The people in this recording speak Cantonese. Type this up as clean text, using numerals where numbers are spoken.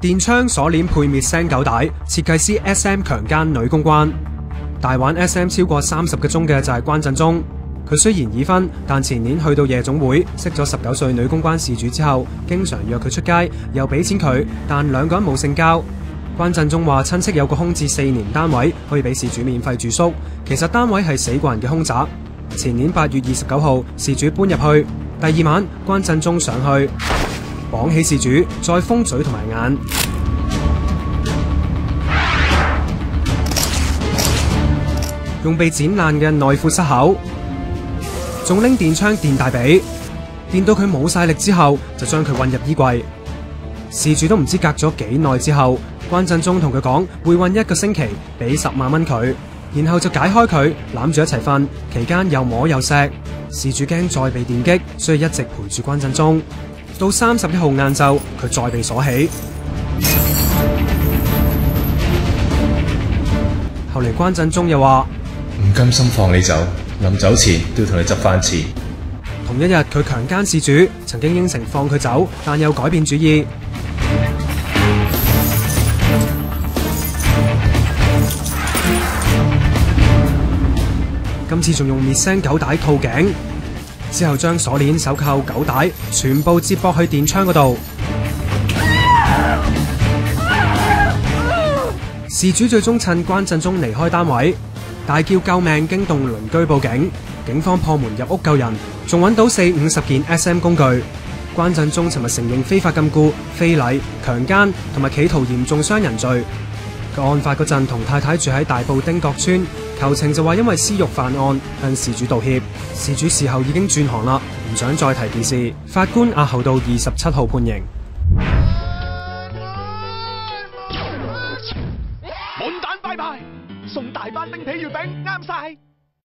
電槍鎖鏈配滅聲狗帶，設計師 SM 強姦女公關。大玩 SM 超過30個鐘嘅就係關震中。佢雖然已婚，但前年去到夜總會識咗19歲女公關事主之後，經常約佢出街，又俾錢佢，但兩個人冇性交。關震中話親戚有個空置4年單位可以俾事主免費住宿，其實單位係死過人嘅凶宅。前年8月29號，事主搬入去，第二晚關震中上去綁起事主，再封嘴同埋眼，用被剪爛嘅內褲塞口，仲拎電槍電大髀，電到佢冇晒力之後，就將佢運入衣櫃。事主都唔知隔咗幾耐之後，關震中同佢講會運1個星期，俾10萬蚊佢，然後就解開佢攬住一齊瞓，期間又摸又錫。事主驚再被電擊，所以一直陪住關震中。到31號晏晝，佢再被鎖起。後嚟關震中又話唔甘心放你走，臨走前都要同你執翻次。同一日佢強姦事主，曾經應承放佢走，但又改變主意。今次仲用滅聲狗帶套頸，之後將鎖鏈、手扣、狗帶全部接駁去電槍嗰度。事主最終趁關震中離開單位，大叫救命，驚動鄰居報警。警方破門入屋救人，仲揾到40-50件 SM 工具。關震中尋日承認非法禁錮、非禮、強姦同埋企圖嚴重傷人罪。佢案發嗰陣同太太住喺大埔汀角村，求情就話因為私慾犯案，向事主道歉。事主事後已經轉行啦，唔想再提件事。法官押後到27號判刑。滿蛋拜拜，送大班冰皮月餅啱晒。